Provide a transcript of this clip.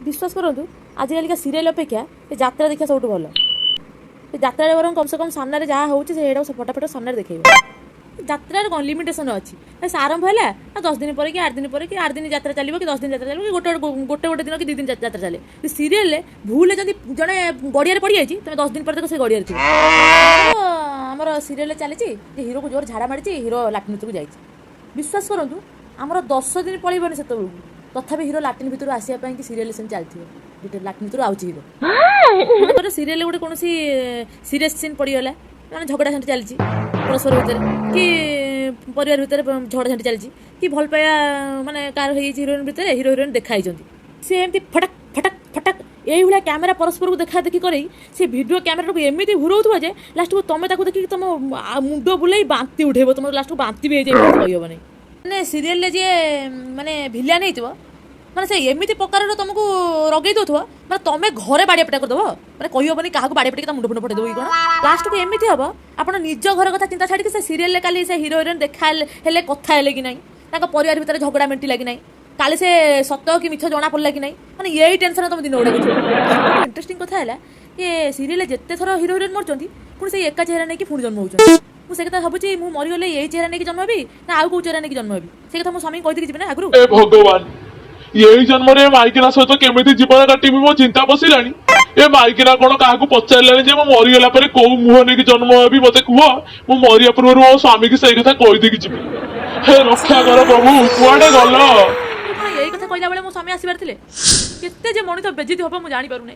विश्वास करूँ आजिका सीरियल अपेक्षा ये जात्रा देखा सब भल जात्रा बर कम से कम सामने जहाँ होता फटाफट सामने देखेब जात्रार कौन लिमिटेसन अच्छी आरंभ है 10 दिन पर कि 8 दिन पर कि 8 दिन यात्रा चलो कि 10 दिन यात्रा चलो कि गोटे गोटे गोटे दिन कि 2 दिन यात्रा चले सीरियल भूल जब जड़े गड़िया पड़ जाए तुम 10 दिन पर से गड़िया थी आमर सीरियल चली हिरो को जोर झाड़ा मारी हिरो लाट्रिन भितर जाए विश्वास करूँ आमर 10 दिन पड़ेबनी से तथापि हिरो लाट्रिन भितर आसापी कि सीरियल सेम चलती लाट्रिन भितर आउच हिरो सीरियल गोटे कौन सीरीयस सीन पड़गला मैंने झगड़ा झांटी चलती परस्पर भितर कि परिवार भितर झगड़ा झांटी चलती कि भल पाया माने कार हिरोइन भितर हिरो हिरोइन देखाई सी एमती फटक फटक फटक यही भाया कैमेरा परस्पर को देखा देखी कर सी भिडियो कैमेरा को एमती घूरौथुव जे लास्ट को तुम देखिए तुम मुंड बुलाई बांति उठेब तुम लास्ट को बांति भी कहबनी मैंने सीरियल जी माने भिलियान हो मैंने से एमती प्रकार तुमको रगई दौथ मैं तुम्हें घरे बाड़िया पिटा करदेव मैंने कहबनी क्या बाड़िया पिटा मुंड फुंड फटेदेव कौन लास्ट को एमती हम आप निज घर कथा चिंता छाड़ी से सीरियल काली से हिरो हिरोइन देखा कथा है कि ना परिवार भितर झगड़ा मेंटिला कि काली से सत कि मिछ जना पड़ा कि मैंने यही टेंशन तुम दिन गुड़ा इंटरेस्टिंग कथा है ये सीरियल जिते थर हिरो हिरोइन मरचंती पुणी से एका चेहरा नहीं पुणी जन्म होती मुझे कथा भावी मुझे मरीगले यही चेहरा नहीं जन्म हेबी ना आउ कौ चेहरा नहीं जन्म हेबी से कथा मो स्वामी कही जी ना आगु भगवान यही जन्म रे माइकिना सहित केमिति जीवन काटिबी मो चिंता पशिलानी ए माइकिना कोन काहाकू पचारलानी जे मो मरीगला परे को मुह नेकी जन्म हेबी मते कुह मो मरिया पूर्व मो स्वामी की सही कथा कही देकी जीवी हे रक्षा कर प्रभु कुआडे गल यही कथा कहला बेले मो स्वामी आसीबार थिले केते जे मणि तो बेजित होबो मु जानि पारु नै